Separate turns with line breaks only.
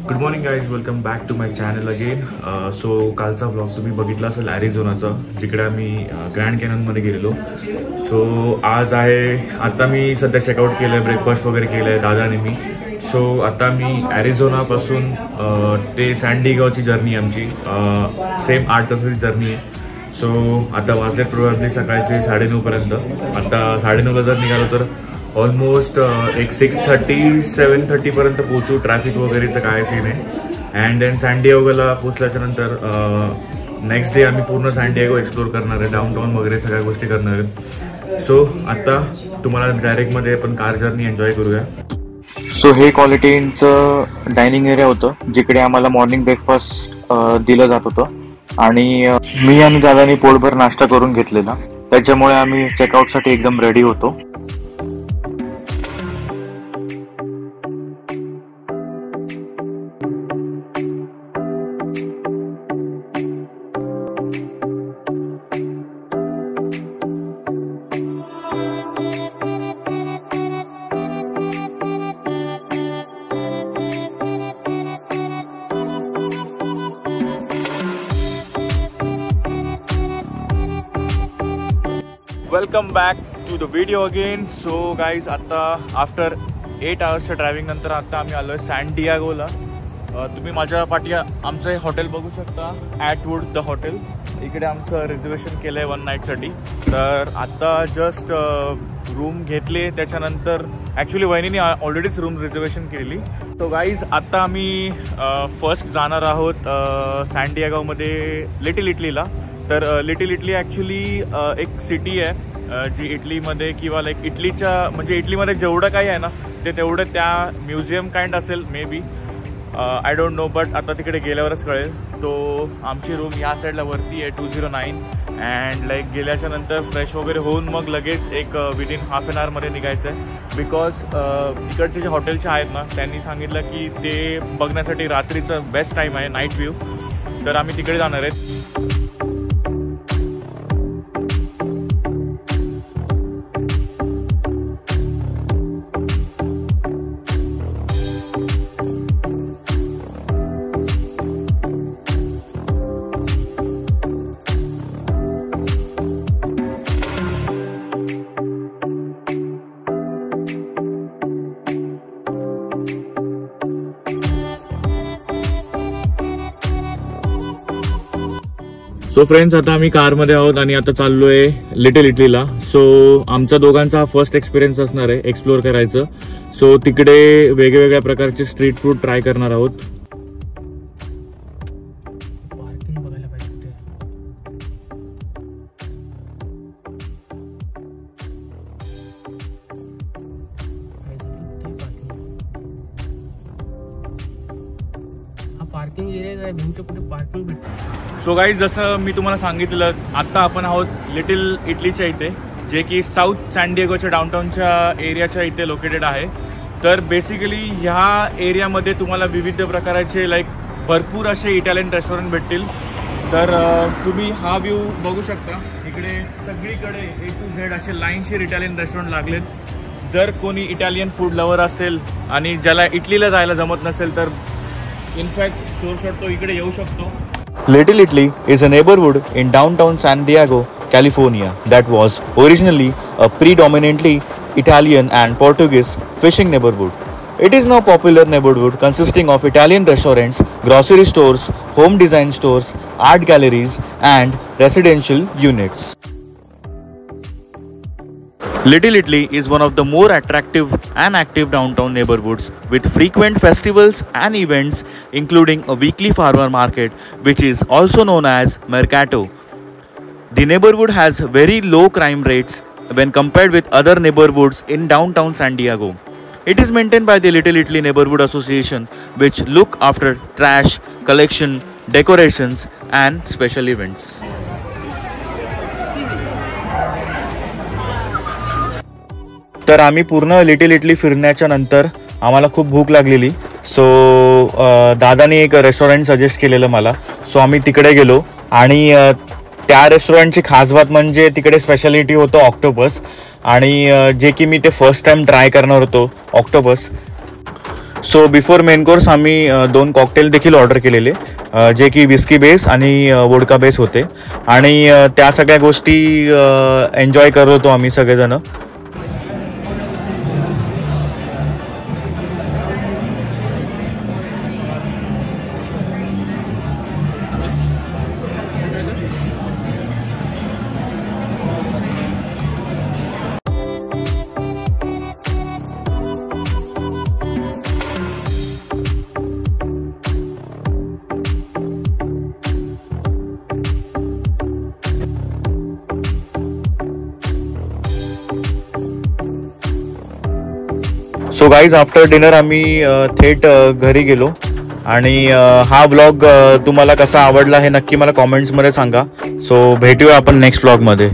Good morning guys, welcome back to my channel again. So कालचा vlog तुम्ही बघितला असेल ॲरिझोनाचा, जिकडे आम्ही ग्रँड कॅननमध्ये गेलेलो. सो आज आहे, आता मी सध्या चेकआउट केलं आहे, ब्रेकफास्ट वगैरे केलं आहे दादाने मी. सो आता मी ॲरिझोनापासून ते सॅन डिएगोची जर्नी आमची सेम 8 तासाची जर्नी आहे. सो आता वाजले प्रोबॅबली सकाळचे 9:30पर्यंत. आता 9:30ला जर निघालो तर ऑलमोस्ट एक 6:30-7:30 पर्यंत पोहोचू. ट्रॅफिक वगैरेचं काय सीन आहे. अँड देन सॅन डिएगोला पोचल्याच्या नंतर नेक्स्ट डे आम्ही पूर्ण सॅन डिएगो एक्सप्लोर करणार आहे, डाऊनटाऊन वगैरे सगळ्या गोष्टी करणार आहे. सो आता तुम्हाला डायरेक्टमध्ये आपण कार जर्नी एन्जॉय करूया.
सो हे क्वालिटी इनचं डायनिंग एरिया होतं, जिकडे आम्हाला मॉर्निंग ब्रेकफास्ट दिलं जात होतं. आणि मी आणि दादानी पोटभर नाश्ता करून घेतलेला, त्याच्यामुळे आम्ही चेकआउटसाठी एकदम रेडी होतो.
Welcome back to the video again. So guys, आता आफ्टर 8 आवर्सच्या ड्रायव्हिंग नंतर आता आम्ही आलो आहे सॅन डिएगोला. तुम्ही माझ्या पाठी आमचं हे हॉटेल बघू शकता, ॲटवूड द हॉटेल. इकडे आमचं रिझर्वेशन केलं आहे 1 नाईटसाठी. तर आता जस्ट रूम घेतले, त्याच्यानंतर ॲक्च्युली वहिनीने ऑलरेडीच रूम रिझर्वेशन केलेली. सो गाईज, आता आम्ही फर्स्ट जाणार आहोत सॅन डिएगोमध्ये लिटिल इटलीला. तर लिटिल इटली ॲक्च्युली एक सिटी आहे जी इटलीमध्ये किंवा लाईक इटलीच्या म्हणजे इटलीमध्ये जेवढं काही आहे ना ते तेवढं त्या म्युझियम काइंड असेल may be, I don't know. But आता तिकडे गेल्यावरच कळेल. तो आमची रूम या साईडला वरती आहे 209. अँड लाईक गेल्याच्या नंतर फ्रेश वगैरे होऊन मग लगेच एक विदिन हाफ एन आवरमध्ये निघायचं आहे. बिकॉज इकडचे जे हॉटेलचे आहेत ना त्यांनी सांगितलं की ते बघण्यासाठी रात्रीचं बेस्ट टाईम आहे, नाईट व्ह्यू. तर आम्ही तिकडे जाणार आहेत. सो फ्रेंड्स, आता आम्ही कारमध्ये आहोत आणि आता चाललो आहे लिटिल इटलीला. सो आमचा दोघांचा फर्स्ट एक्सपिरियन्स असणार आहे एक्सप्लोर करायचं. सो तिकडे वेगवेगळ्या प्रकारचे स्ट्रीट फूड ट्राय करणार आहोत.
पार्किंग एरिया आहे, भिंत कुठे पार्किंग भेटते.
सो गाईज, जसं मी तुम्हाला सांगितलं, आत्ता आपण आहोत लिटिल इटलीच्या इथे, जे की साऊथ सॅन डिएगोच्या डाऊनटाऊनच्या एरियाच्या इथे लोकेटेड आहे. तर बेसिकली ह्या एरियामध्ये तुम्हाला विविध प्रकारचे लाईक भरपूर असे इटालियन रेस्टॉरंट भेटतील. तर तुम्ही हा व्ह्यू बघू शकता. इकडे सगळीकडे A to Z असे लाईनशीर इटालियन रेस्टॉरंट लागलेत. जर कोणी इटालियन फूड लवर असेल आणि ज्याला इटलीला जायला जमत नसेल तर इनफॅक्ट शोरशॉट तो इकडे येऊ शकतो.
Little Italy is a neighborhood in downtown San Diego, California that was originally a predominantly Italian and Portuguese fishing neighborhood. It is now a popular neighborhood consisting of Italian restaurants, grocery stores, home design stores, art galleries, and residential units. Little Italy is one of the more attractive and active downtown neighborhoods with frequent festivals and events, including a weekly farmer market, which is also known as Mercato. The neighborhood has very low crime rates when compared with other neighborhoods in downtown San Diego. It is maintained by the Little Italy Neighborhood Association, which look after trash collection, decorations, and special events. तर आम्ही पूर्ण little Italy फिरण्याच्या नंतर आम्हाला खूप भूक लागलेली. So दादानी एक रेस्टॉरंट सजेस्ट केलेलं मला. सो आम्ही तिकडे गेलो आणि त्या रेस्टॉरंटची खास बात म्हणजे तिकडे स्पेशालिटी होतं ऑक्टोपस. आणि जे की मी ते फर्स्ट टाइम ट्राय करणार होतो octopus. So before main course आम्ही 2 कॉकटेल देखील ऑर्डर केलेले, जे की विस्की बेस आणि वोडका बेस होते आणि त्या सगळ्या गोष्टी एन्जॉय करत होतो आम्ही सगळेजण. सो गाईज आफ्टर डिनर आम्ही थेट घरी गेलो आणि हा व्लॉग तुम्हाला कसा आवडला हे नक्की मला कॉमेंट्समध्ये सांगा. सो भेटूया आपण नेक्स्ट व्लॉगमध्ये.